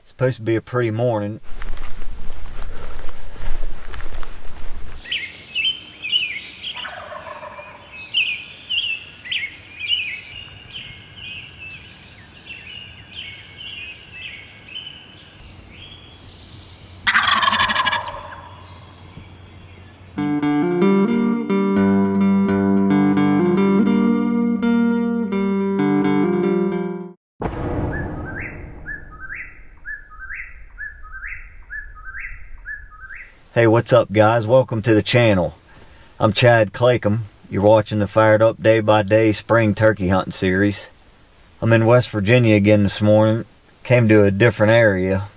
Supposed to be a pretty morning. Hey, what's up guys? Welcome to the channel. I'm Chad Clacom. You're watching the Fired Up Day by Day Spring Turkey Hunting Series. I'm in West Virginia again this morning. Came to a different area.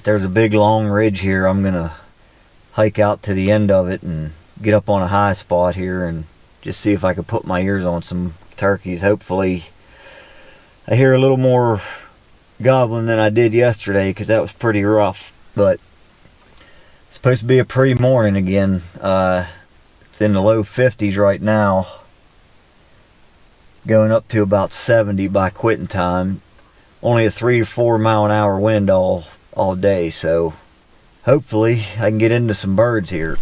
There's a big long ridge here. I'm gonna hike out to the end of it and get up on a high spot here and just see if I can put my ears on some turkeys. Hopefully I hear a little more gobbling than I did yesterday, because that was pretty rough. But it's supposed to be a pretty morning again. It's in the low 50s right now, going up to about 70 by quitting time. Only a 3 or 4 mile an hour wind all day, so hopefully I can get into some birds here.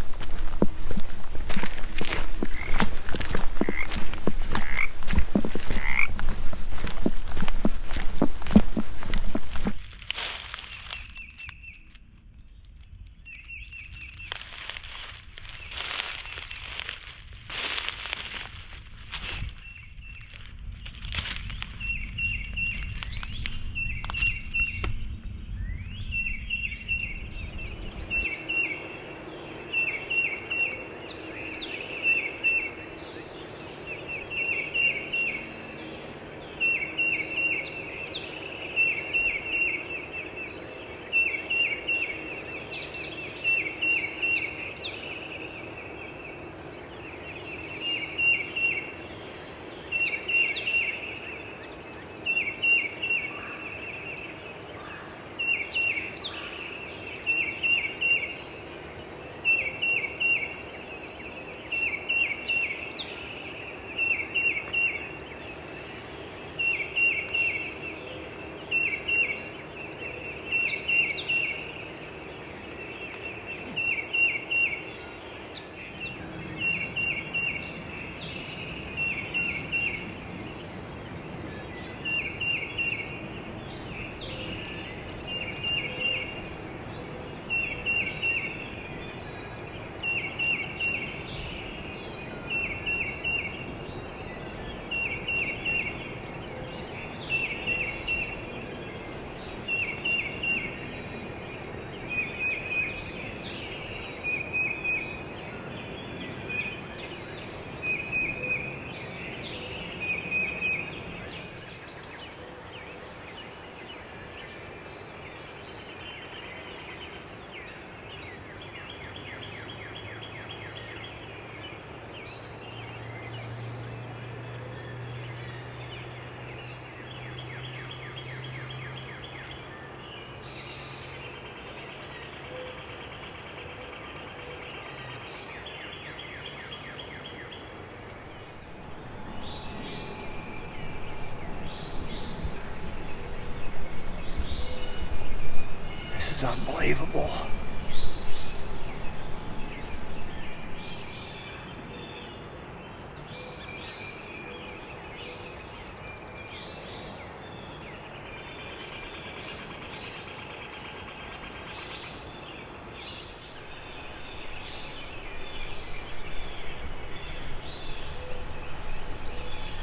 This is unbelievable.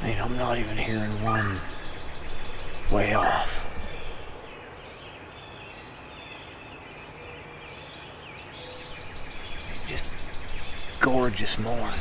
I mean, I'm not even hearing one way off. Just gorgeous morning.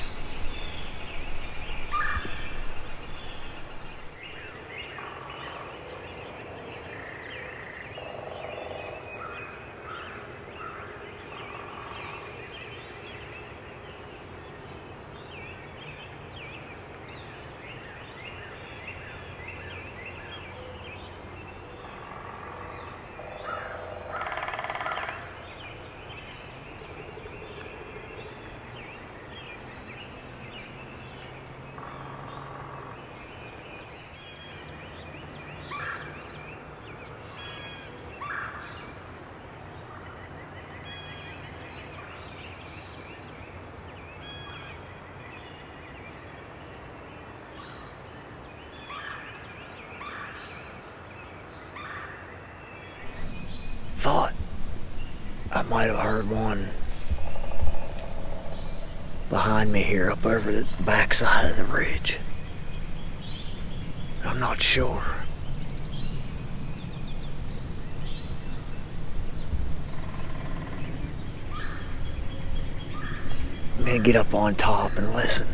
thought I might have heard one behind me here up over the backside of the ridge. I'm not sure. I'm gonna get up on top and listen.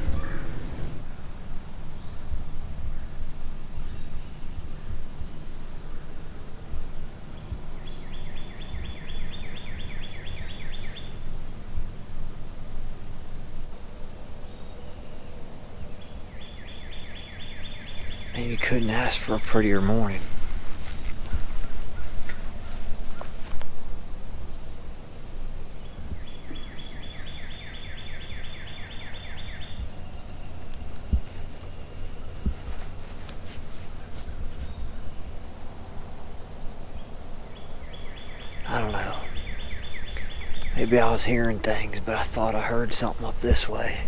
Maybe you couldn't ask for a prettier morning. I don't know. Maybe I was hearing things, but I thought I heard something up this way.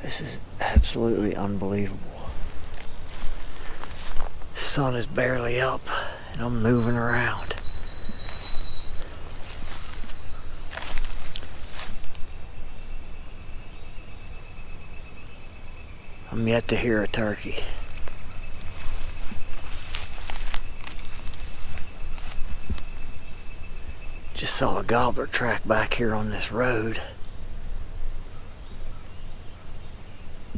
This is absolutely unbelievable. The sun is barely up and I'm moving around. I'm yet to hear a turkey. Just saw a gobbler track back here on this road.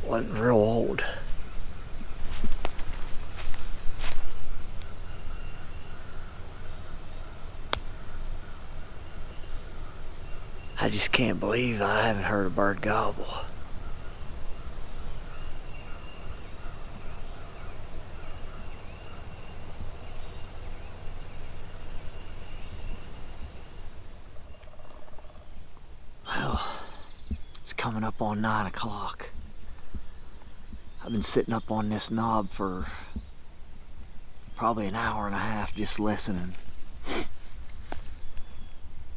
Wasn't real old. I just can't believe I haven't heard a bird gobble. Well, it's coming up on 9 o'clock. I've been sitting up on this knob for probably an hour and a half just listening.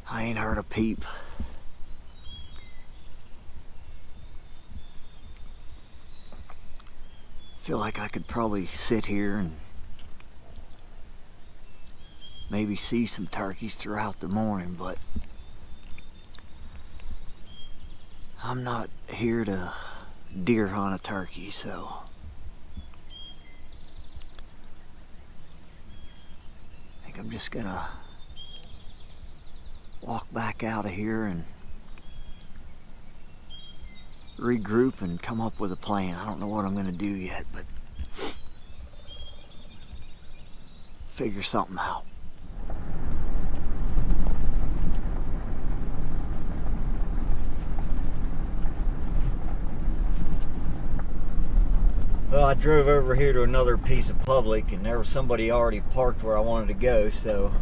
I ain't heard a peep. Feel like I could probably sit here and maybe see some turkeys throughout the morning, but I'm not here to deer hunt a turkey, so I think I'm just gonna walk back out of here and regroup and come up with a plan. I don't know what I'm gonna do yet, but figure something out. Well, I drove over here to another piece of public and there was somebody already parked where I wanted to go, so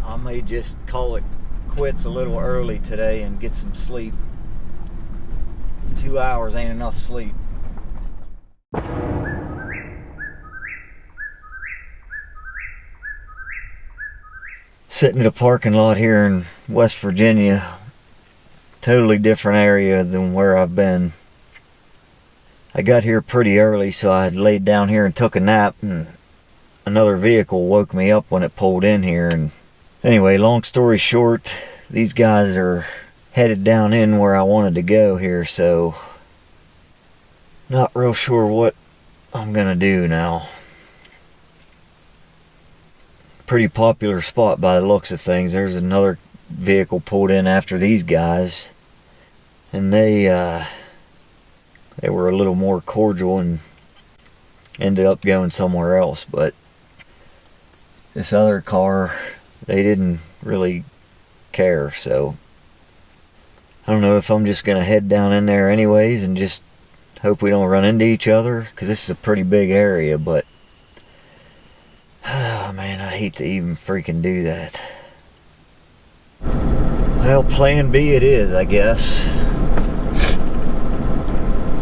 I may just call it quits a little early today and get some sleep. 2 hours ain't enough sleep. Sitting at a parking lot here in West Virginia, totally different area than where I've been. I got here pretty early, so I laid down here and took a nap, and another vehicle woke me up when it pulled in here. And anyway, long story short, these guys are headed down in where I wanted to go here, so not real sure what I'm gonna do now. Pretty popular spot by the looks of things. There's another vehicle pulled in after these guys, and they were a little more cordial and ended up going somewhere else. But this other car, they didn't really care, so I don't know if I'm just gonna head down in there anyways and just hope we don't run into each other, because this is a pretty big area. But oh man, I hate to even freaking do that. Well, plan B it is, I guess.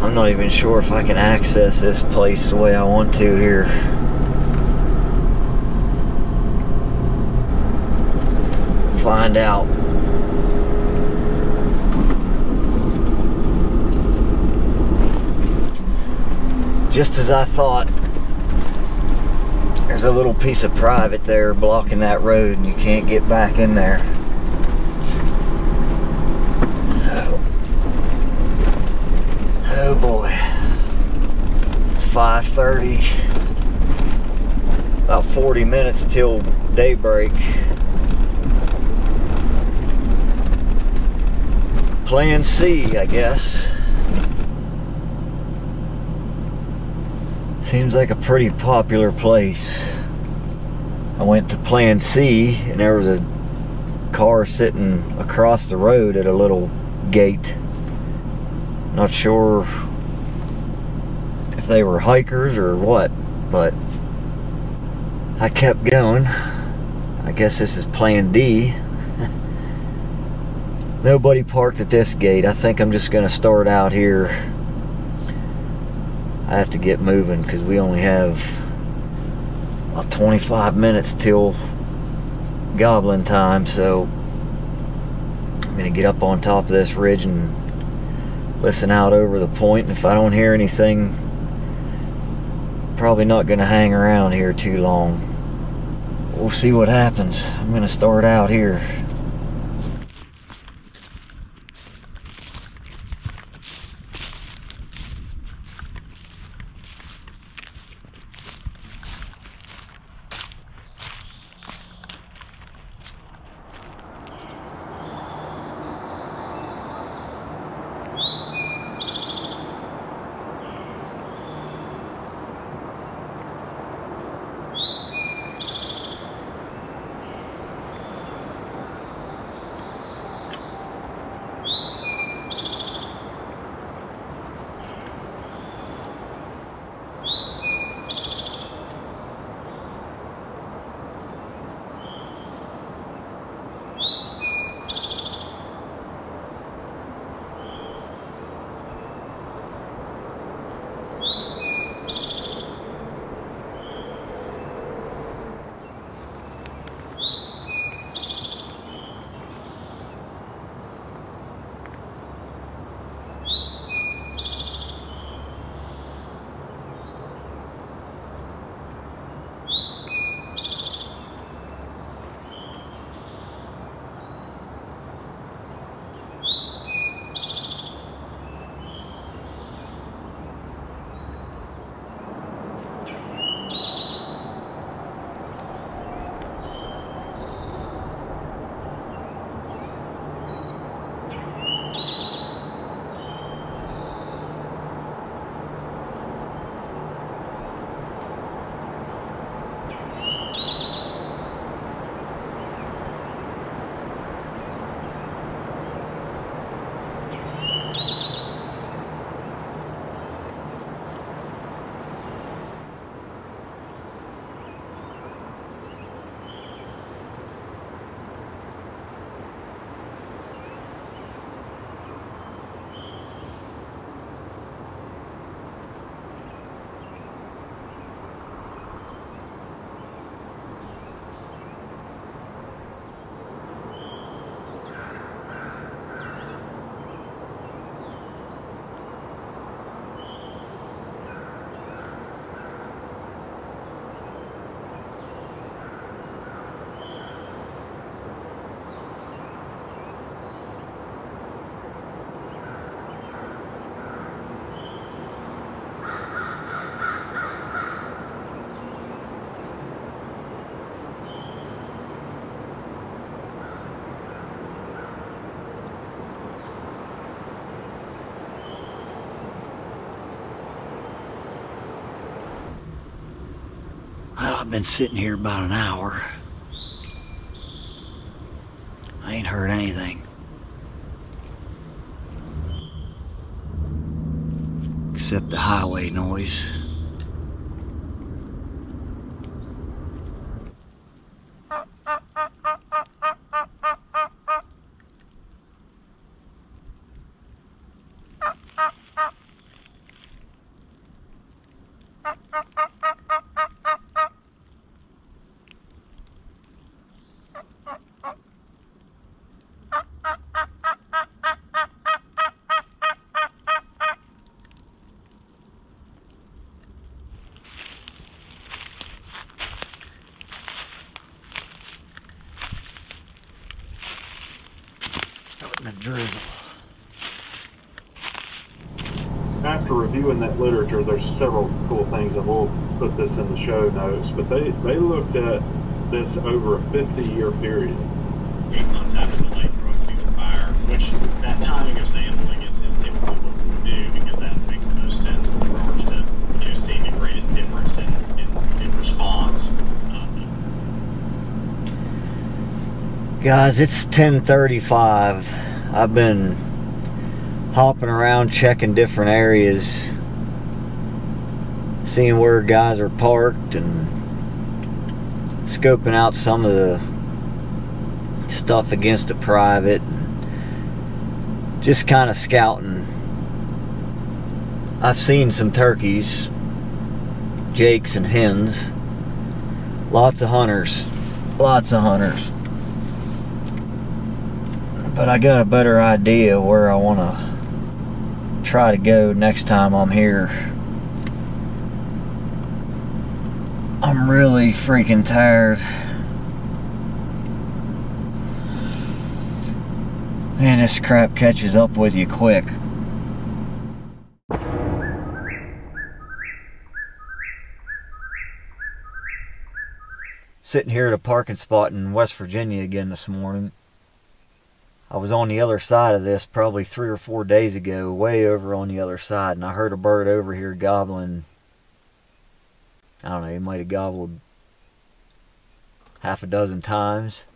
I'm not even sure if I can access this place the way I want to here. Find out. Just as I thought. There's a little piece of private there blocking that road and you can't get back in there. So, oh boy. It's 5:30. About 40 minutes till daybreak. Plan C, I guess. Seems like a pretty popular place. I went to Plan C and there was a car sitting across the road at a little gate. Not sure if they were hikers or what, but I kept going. I guess this is Plan D. Nobody parked at this gate. I think I'm just gonna start out here. I have to get moving because we only have about 25 minutes till gobbling time, so I'm gonna get up on top of this ridge and listen out over the point, and if I don't hear anything, probably not gonna hang around here too long. We'll see what happens. I'm gonna start out here. Well, I've been sitting here about an hour. I ain't heard anything. Except the highway noise. and a drizzle. After reviewing that literature, there's several cool things, and we'll put this in the show notes, but they looked at this over a 50-year period. 8 months after the late growing season fire, which that timing of sampling is typically what we do because that makes the most sense with regards to seeing the greatest difference in response. Guys, it's 10:35. I've been hopping around checking different areas, seeing where guys are parked and scoping out some of the stuff against a private, and just kind of scouting. I've seen some turkeys, jakes and hens, lots of hunters, but I got a better idea where I want to try to go next time I'm here. I'm really freaking tired. Man, this crap catches up with you quick. Sitting here at a parking spot in West Virginia again this morning. I was on the other side of this probably 3 or 4 days ago, way over on the other side, and I heard a bird over here gobbling. I don't know, he might have gobbled half a dozen times.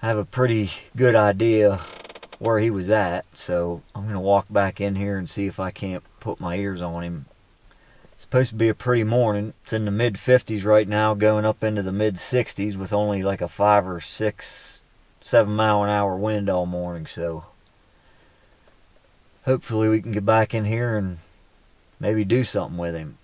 I have a pretty good idea where he was at, so I'm going to walk back in here and see if I can't put my ears on him. It's supposed to be a pretty morning. It's in the mid 50s right now, going up into the mid 60s with only like a 5 or 6, 7 mile an hour wind all morning, so hopefully we can get back in here and maybe do something with him.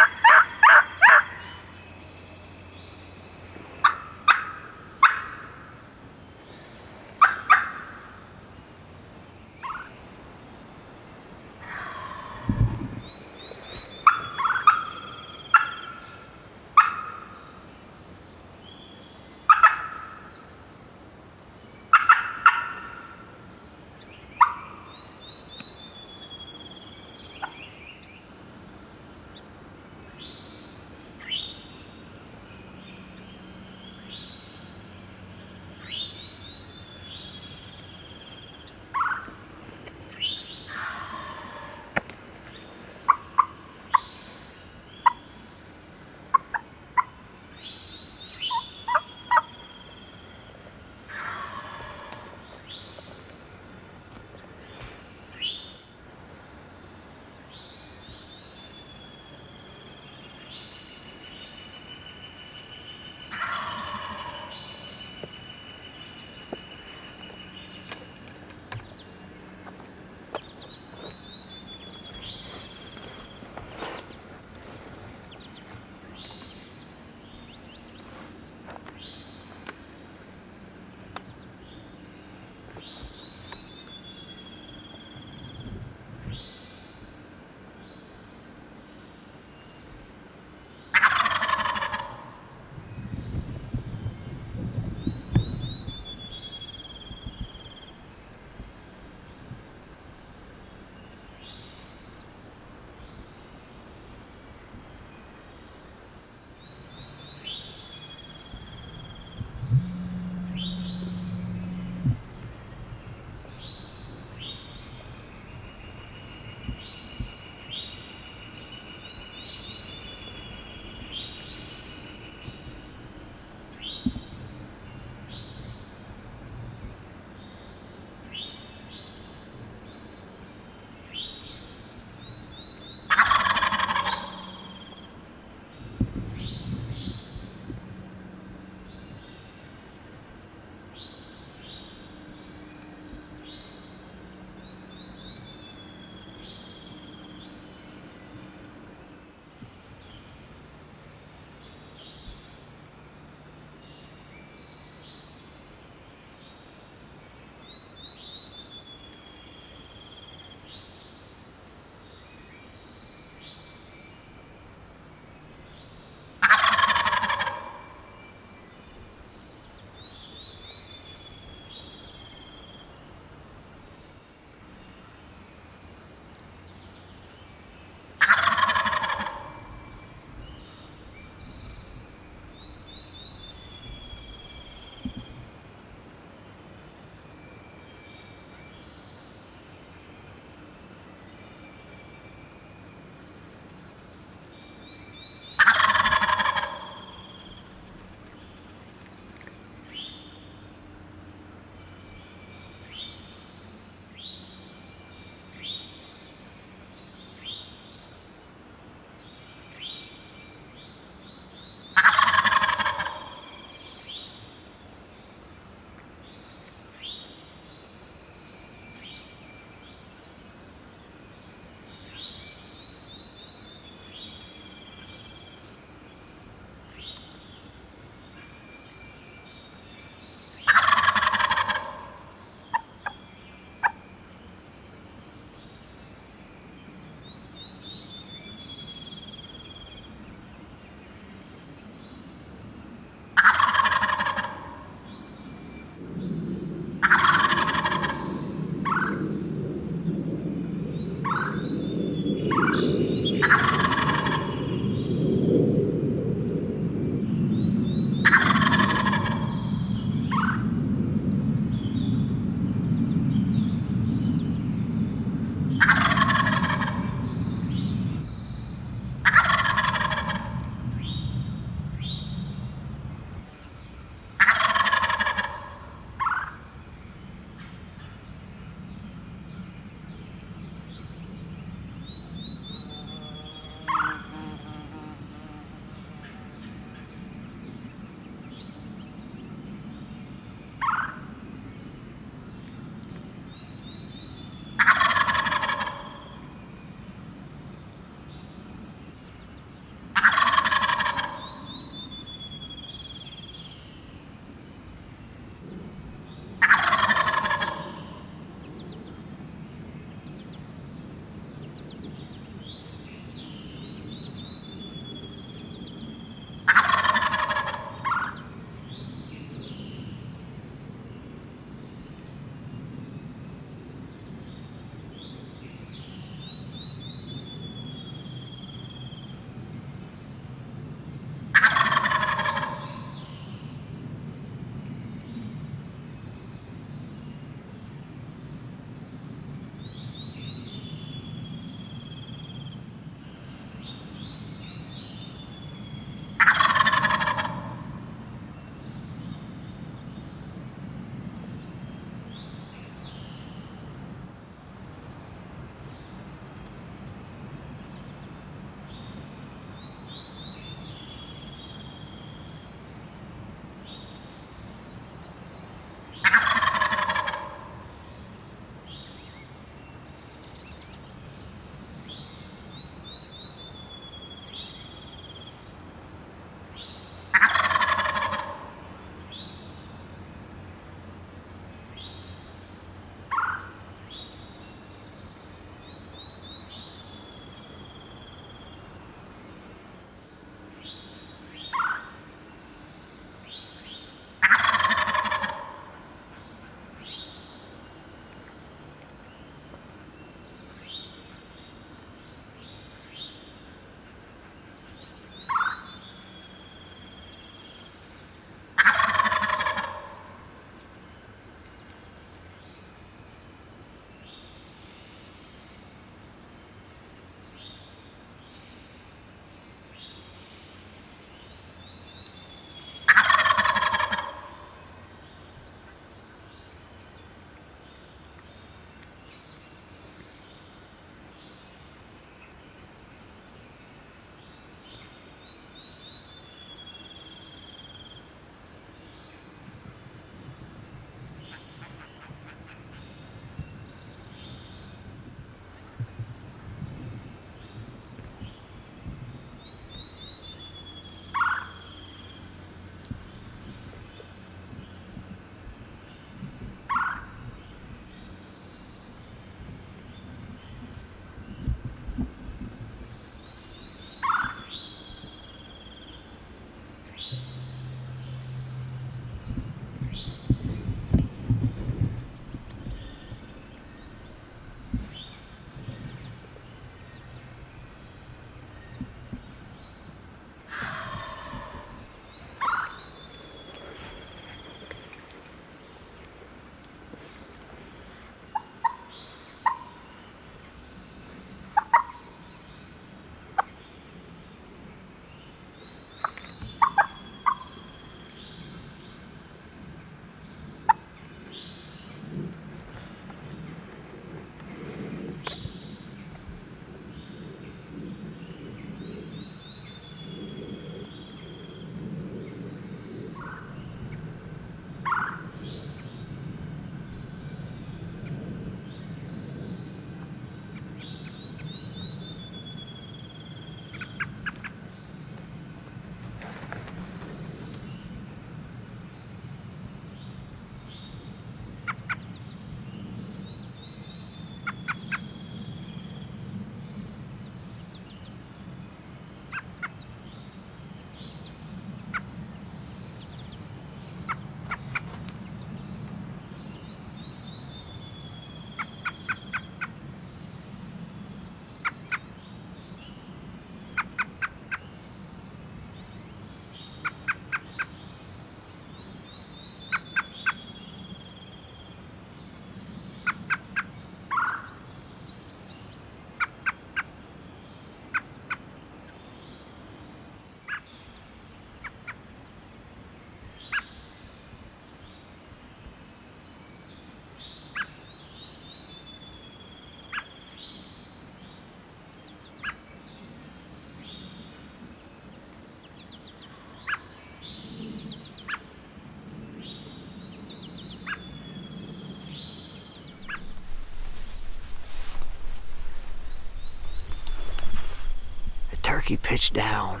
turkey pitched down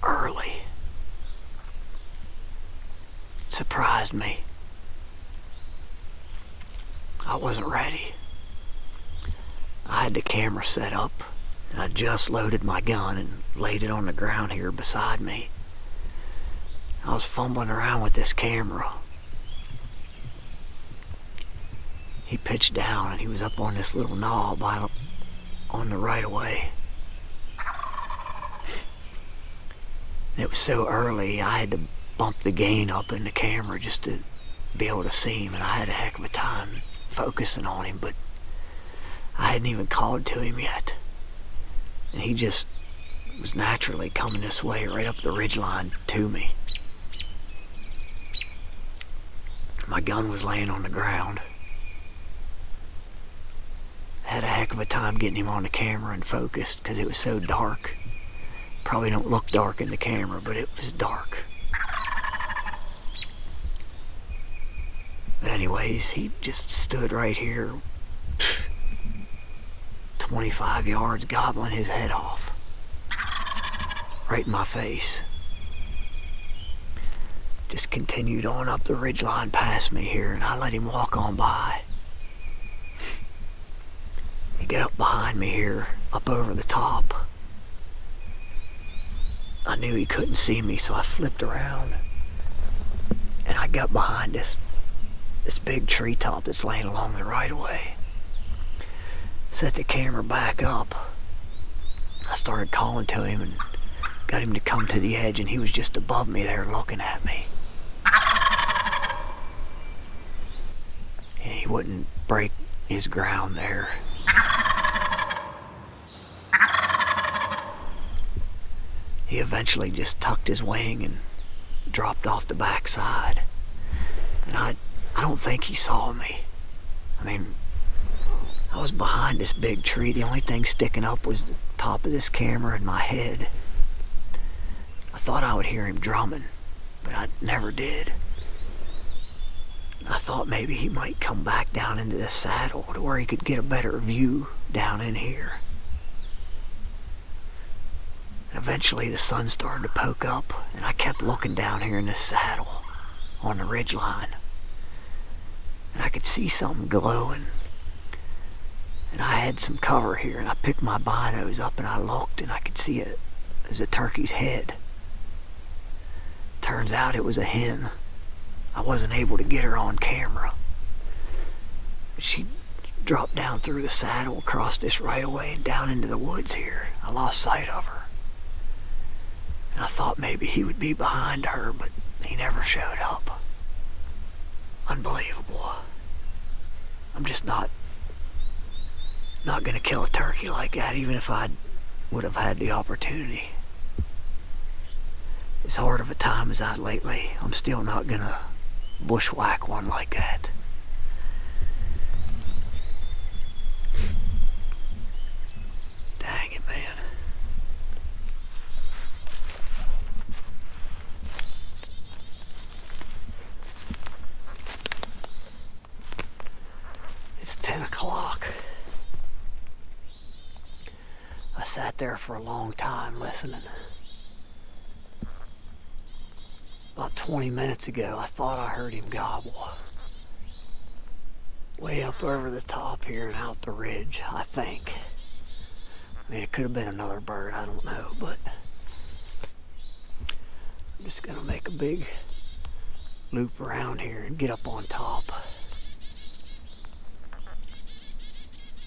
early. It surprised me. I wasn't ready. I had the camera set up, and I just loaded my gun and laid it on the ground here beside me. I was fumbling around with this camera. He pitched down, and he was up on this little knob on the right of way. And it was so early, I had to bump the gain up in the camera just to be able to see him, and I had a heck of a time focusing on him, but I hadn't even called to him yet. And he just was naturally coming this way, right up the ridgeline to me. My gun was laying on the ground. Had a heck of a time getting him on the camera and focused because it was so dark. Probably don't look dark in the camera, but it was dark. But anyways, he just stood right here, 25 yards, gobbling his head off. Right in my face. Just continued on up the ridgeline past me here, and I let him walk on by. He got up behind me here, up over the top. I knew he couldn't see me, so I flipped around, and I got behind this big treetop that's laying along the right of way. Set the camera back up. I started calling to him and got him to come to the edge, and he was just above me there looking at me. And he wouldn't break his ground there. He eventually just tucked his wing and dropped off the backside. And I don't think he saw me. I mean, I was behind this big tree. The only thing sticking up was the top of this camera and my head. I thought I would hear him drumming, but I never did. I thought maybe he might come back down into the saddle to where he could get a better view down in here. And eventually the sun started to poke up, and I kept looking down here in this saddle on the ridgeline. And I could see something glowing. And I had some cover here, and I picked my binos up and I looked, and I could see it. It was a turkey's head. Turns out it was a hen. I wasn't able to get her on camera. But she dropped down through the saddle, across this right of way, and down into the woods here. I lost sight of her. And I thought maybe he would be behind her, but he never showed up. Unbelievable. I'm just not gonna kill a turkey like that, even if I would have had the opportunity. As hard of a time as I had lately, I'm still not gonna bushwhack one like that. Dang it, man. It's 10 o'clock. I sat there for a long time listening. About 20 minutes ago, I thought I heard him gobble. Way up over the top here and out the ridge, I think. I mean, it could have been another bird, I don't know, but I'm just gonna make a big loop around here and get up on top.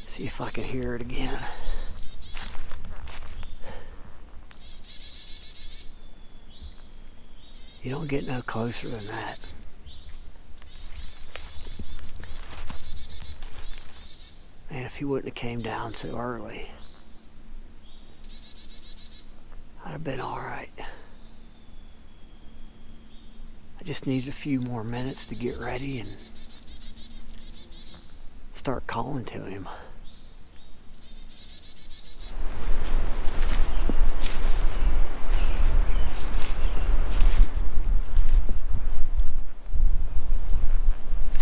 See if I can hear it again. You don't get no closer than that. Man, if he wouldn't have came down so early, I'd have been alright. I just needed a few more minutes to get ready and start calling to him.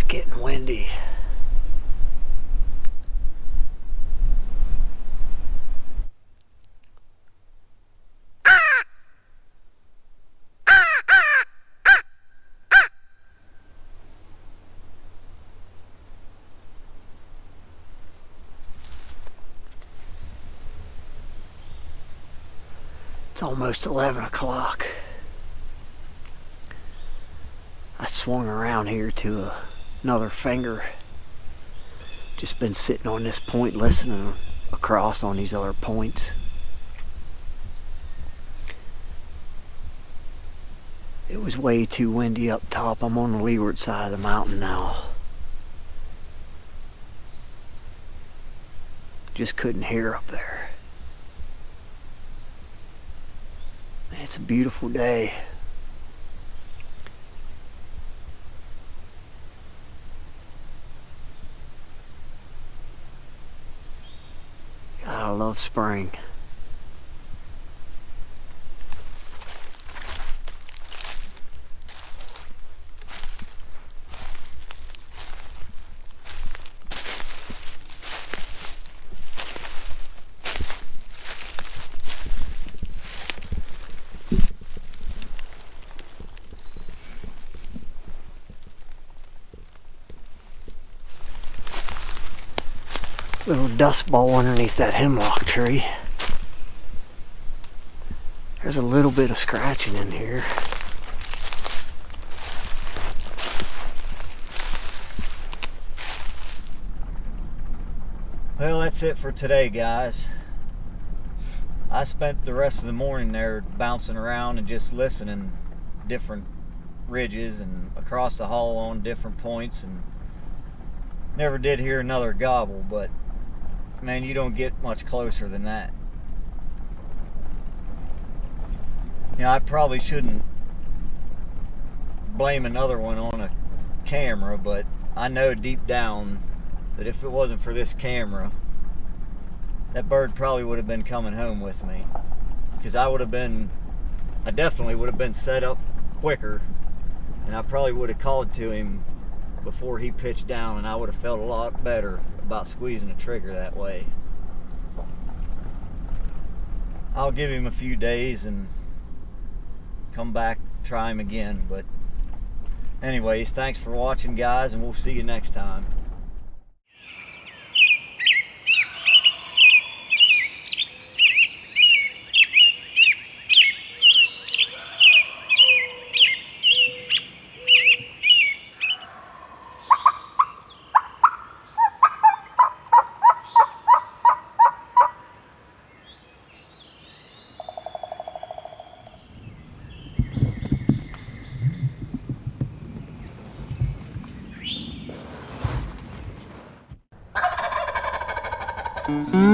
Getting windy. It's almost 11 o'clock. I swung around here to another finger. Just been sitting on this point listening across on these other points. It was way too windy up top. I'm on the leeward side of the mountain now. Just couldn't hear up there. Man, it's a beautiful day. God, I love spring. Little dust ball underneath that hemlock tree. There's a little bit of scratching in here. Well, that's it for today, guys. I spent the rest of the morning there bouncing around and just listening different ridges and across the haul on different points, and never did hear another gobble, but man, you don't get much closer than that. You know, I probably shouldn't blame another one on a camera, but I know deep down that if it wasn't for this camera, that bird probably would have been coming home with me, because I definitely would have been set up quicker, and I probably would have called to him before he pitched down, and I would have felt a lot better about squeezing the trigger that way. I'll give him a few days and come back, try him again. But anyways, thanks for watching, guys, and we'll see you next time. Mm-hmm.